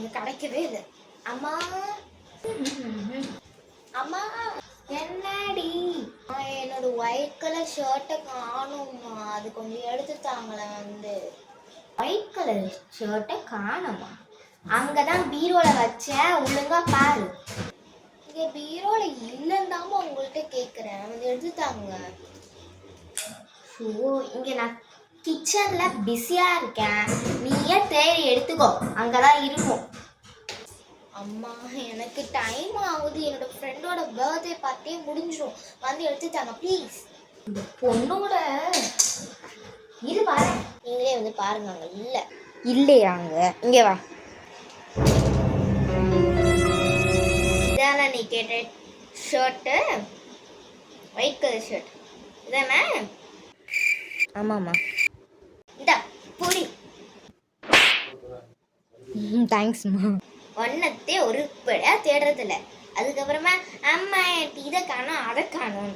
இங்க கிடைக்கவே இல்லை. அம்மா அம்மா என்னடி? என்னோட ஒயிட் கலர் ஷர்ட்டை காணும்மா, அது கொஞ்சம் எடுத்து தாங்களேன். ஒயிட் கலர் ஷர்ட்டை காணுமா? அங்கதான் பீரோல வச்சேன், ஒழுங்கா பாரு. இங்க பீரோல இல்லைன்னு தாம உங்கள்கிட்ட கேட்குறேன், எடுத்து தாங்க. ஸோ இங்க நான் கிச்சன்ல பிஸியா இருக்கேன், நீயே தேடி எடுத்துக்கோ, அங்கதான் இருக்கும். அம்மா எனக்கு டைம் ஆகுது, என்னோட ஃப்ரெண்டோட பர்த்டே பார்ட்டியே முடிஞ்சிடும், எடுத்துட்டாங்க ப்ளீஸ். இந்த பொண்ணோட இது வர நீங்களே பாருங்க, அங்க இல்லையாங்க. இங்க வா, இதான நீ கேட்ட ஷர்ட்டு, ஒயிட் கலர் ஷர்ட் இதானே? ஆமாம்மா, இந்த புடி. தேங்க்ஸ்மா. ஒன்னத்தே ஒரு படையா தேடுறதில்ல, அதுக்கப்புறமா அம்மா இதை காணும் அதை காணும்.